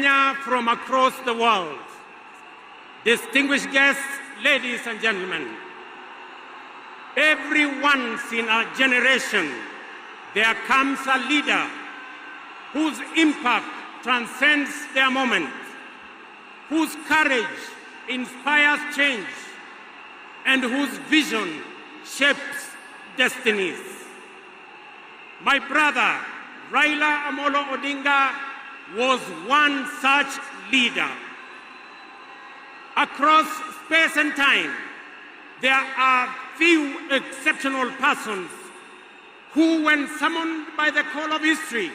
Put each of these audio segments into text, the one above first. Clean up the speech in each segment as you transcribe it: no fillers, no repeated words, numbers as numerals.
Kenya from across the world, distinguished guests, ladies and gentlemen, every once in a generation, there comes a leader whose impact transcends their moment, whose courage inspires change, and whose vision shapes destinies. My brother, Raila Amolo Odinga, was one such leader. Across space and time, there are few exceptional persons who, when summoned by the call of history,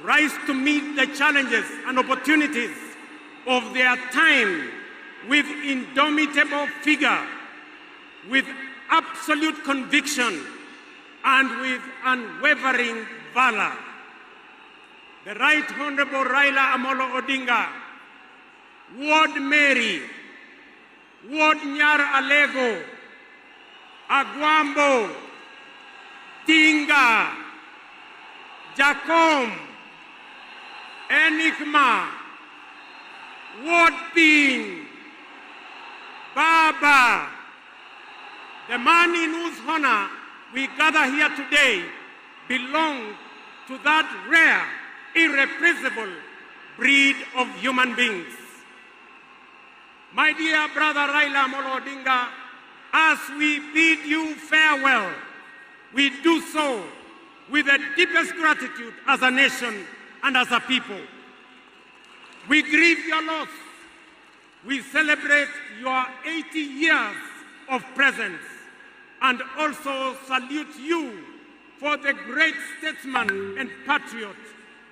rise to meet the challenges and opportunities of their time with indomitable vigor, with absolute conviction, and with unwavering valor. The Right Honorable Raila Amolo Odinga, Ward Mary, Ward Nyar Alego, Agwambo, Tinga, Jacom, Enigma, Ward Ping, Baba, the man in whose honor we gather here today belonged to that rare, irrepressible breed of human beings. My dear brother Raila Amolo Odinga, as we bid you farewell, we do so with the deepest gratitude as a nation and as a people. We grieve your loss. We celebrate your 80 years of presence and also salute you for the great statesman and patriot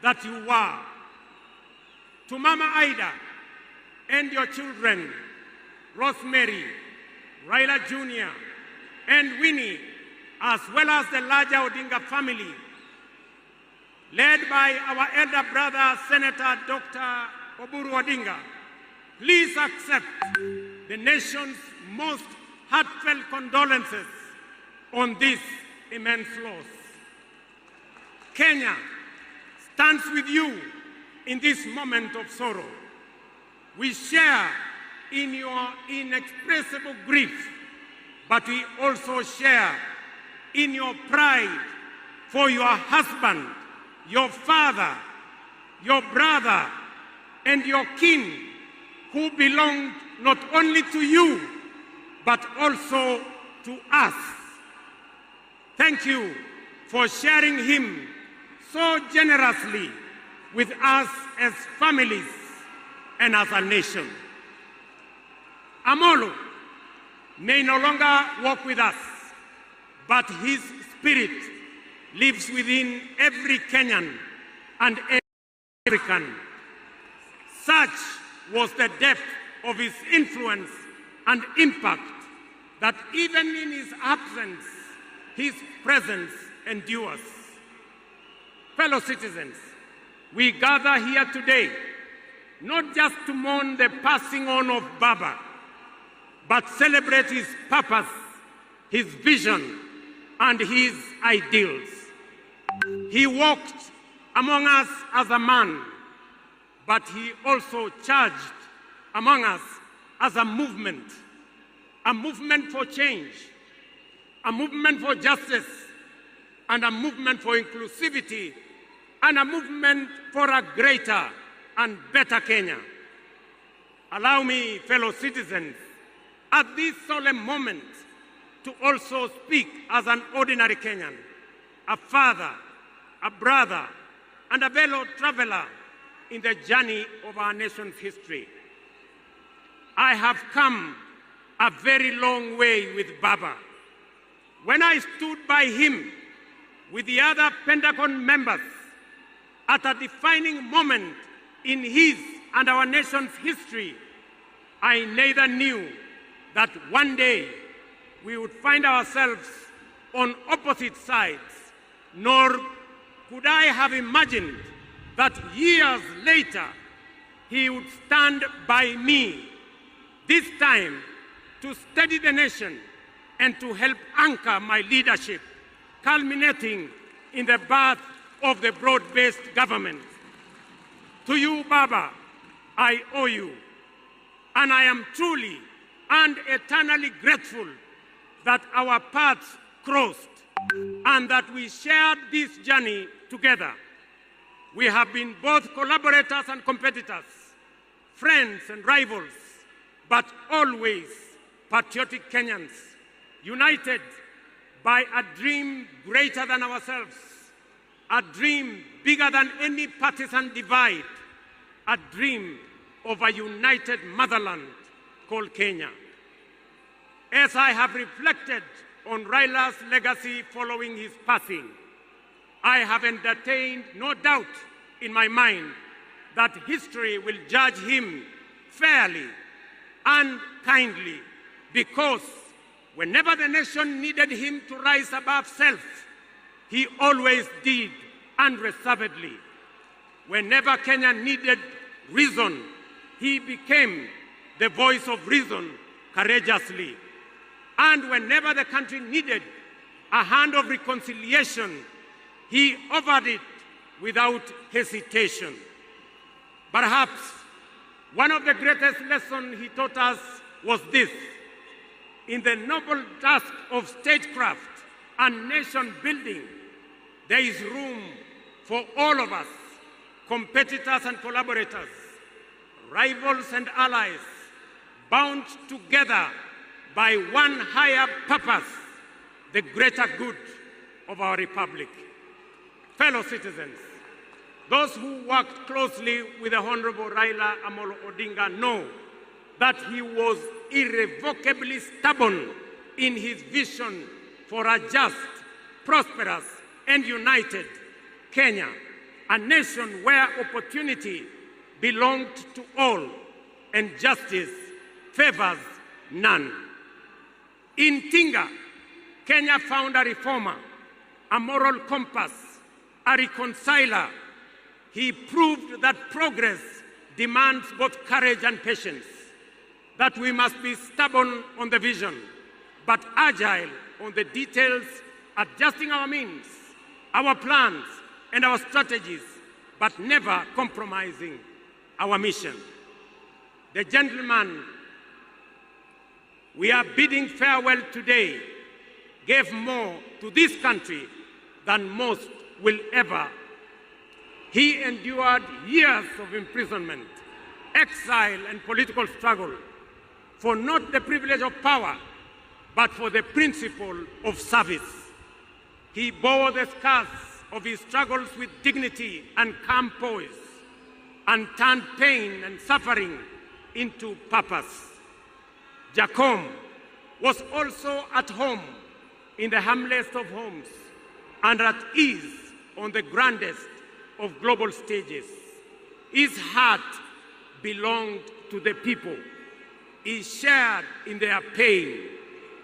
that you were. To Mama Ida and your children, Rosemary, Raila Jr., and Winnie, as well as the larger Odinga family, led by our elder brother, Senator Dr. Oburu Odinga, please accept the nation's most heartfelt condolences on this immense loss. Kenya stands with you in this moment of sorrow. We share in your inexpressible grief, but we also share in your pride for your husband, your father, your brother, and your kin, who belonged not only to you, but also to us. Thank you for sharing him so generously with us as families and as a nation. Amolo may no longer walk with us, but his spirit lives within every Kenyan and every African. Such was the depth of his influence and impact that even in his absence, his presence endures. Fellow citizens, we gather here today not just to mourn the passing on of Baba, but celebrate his purpose, his vision, and his ideals. He walked among us as a man, but he also charged among us as a movement for change, a movement for justice, and a movement for inclusivity, and a movement for a greater and better Kenya. Allow me, fellow citizens, at this solemn moment, to also speak as an ordinary Kenyan, a father, a brother, and a fellow traveler in the journey of our nation's history. I have come a very long way with Baba. When I stood by him with the other Pentagon members at a defining moment in his and our nation's history, I neither knew that one day we would find ourselves on opposite sides, nor could I have imagined that years later he would stand by me, this time to steady the nation and to help anchor my leadership, culminating in the birth of the broad-based government. To you, Baba, I owe you, and I am truly and eternally grateful that our paths crossed and that we shared this journey together. We have been both collaborators and competitors, friends and rivals, but always patriotic Kenyans, united by a dream greater than ourselves, a dream bigger than any partisan divide, a dream of a united motherland called Kenya. As I have reflected on Raila's legacy following his passing, I have entertained no doubt in my mind that history will judge him fairly and kindly, because whenever the nation needed him to rise above self, he always did unreservedly. Whenever Kenya needed reason, he became the voice of reason courageously. And whenever the country needed a hand of reconciliation, he offered it without hesitation. Perhaps one of the greatest lessons he taught us was this: in the noble task of statecraft and nation building, there is room for all of us, competitors and collaborators, rivals and allies, bound together by one higher purpose, the greater good of our republic. Fellow citizens, those who worked closely with the Honorable Raila Amolo Odinga know that he was irrevocably stubborn in his vision for a just, prosperous, and united Kenya, a nation where opportunity belonged to all and justice favors none. In Tinga, Kenya found a reformer, a moral compass, a reconciler. He proved that progress demands both courage and patience, that we must be stubborn on the vision, but agile on the details, adjusting our means, our plans, and our strategies, but never compromising our mission. The gentleman we are bidding farewell today gave more to this country than most will ever. He endured years of imprisonment, exile, and political struggle for not the privilege of power, but for the principle of service. He bore the scars of his struggles with dignity and calm poise, and turned pain and suffering into purpose. Jacom was also at home in the humblest of homes and at ease on the grandest of global stages. His heart belonged to the people. He shared in their pain,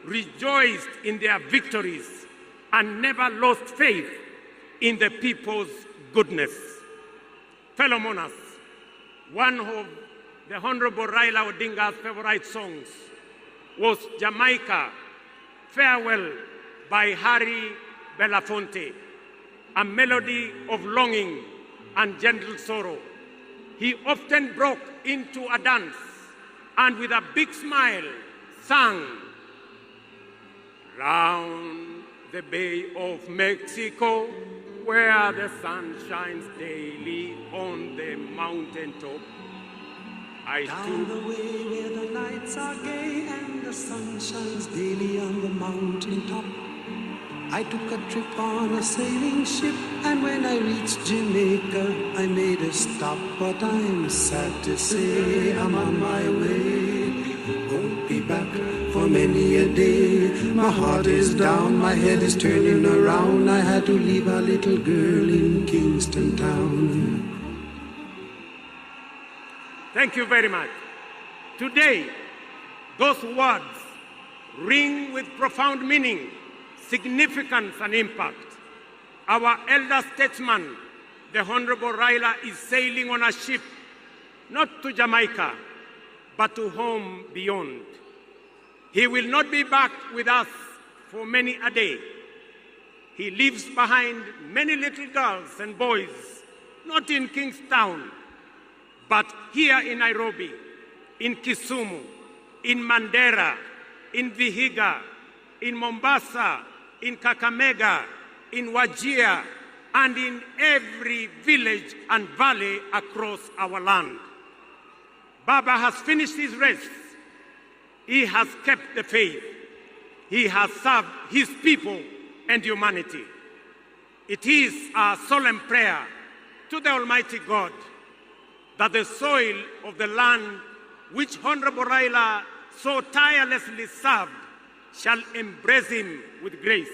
rejoiced in their victories, and never lost faith in the people's goodness. Fellow monarchs, one of the Honorable Raila Odinga's favorite songs was Jamaica, Farewell by Harry Belafonte, a melody of longing and gentle sorrow. He often broke into a dance and with a big smile sang, "Round the Bay of Mexico, where the sun shines daily on the mountaintop. Down the way where the lights are gay and the sun shines daily on the mountaintop. I took a trip on a sailing ship, and when I reached Jamaica, I made a stop. But I'm sad to say I'm on my way. Won't be back for many a day. My heart is down, my head is turning around. I had to leave a little girl in Kingston town." Thank you very much. Today, those words ring with profound meaning, significance, and impact. Our elder statesman, the Honorable Raila, is sailing on a ship, not to Jamaica, but to home beyond. He will not be back with us for many a day. He leaves behind many little girls and boys, not in Kingstown, But here in Nairobi, in Kisumu, in Mandera, in Vihiga, in Mombasa, in Kakamega, in Wajir, and in every village and valley across our land. Baba has finished his race. He has kept the faith. He has served his people and humanity. It is our solemn prayer to the Almighty God that the soil of the land which Honorable Raila so tirelessly served shall embrace him with grace,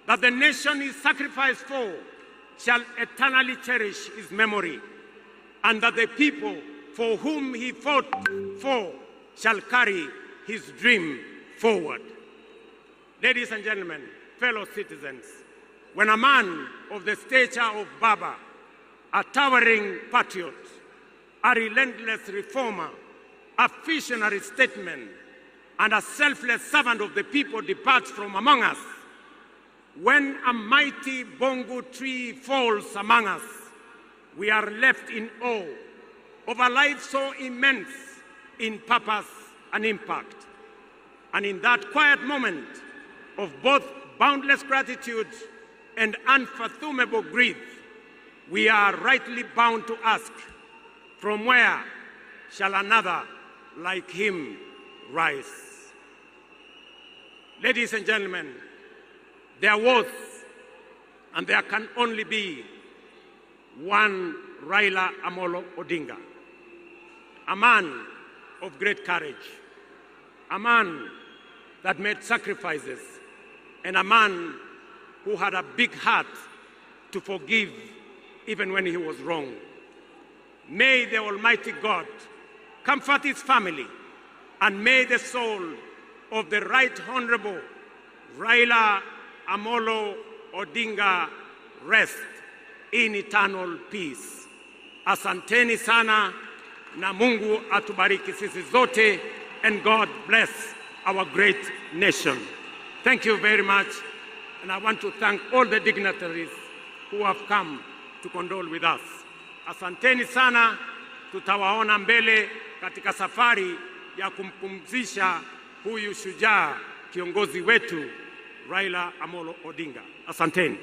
that the nation he sacrificed for shall eternally cherish his memory, and that the people for whom he fought for shall carry his dream forward. Ladies and gentlemen, fellow citizens, when a man of the stature of Baba, a towering patriot, a relentless reformer, a visionary statesman, and a selfless servant of the people departs from among us, when a mighty bongo tree falls among us, we are left in awe of a life so immense in purpose and impact. And in that quiet moment of both boundless gratitude and unfathomable grief, we are rightly bound to ask, from where shall another like him rise? Ladies and gentlemen, there was and there can only be one Raila Amolo Odinga, a man of great courage, a man that made sacrifices, and a man who had a big heart to forgive even when he was wrong. May the Almighty God comfort his family, and may the soul of the Right Honorable Raila Amolo Odinga rest in eternal peace. Asanteni sana, na Mungu atubariki sisi zote, and God bless our great nation. Thank you very much, and I want to thank all the dignitaries who have come to condole with us. Asanteni sana, tutawaona mbele katika safari ya kumpumzisha huyu shujaa kiongozi wetu Raila Amolo Odinga. Asanteni.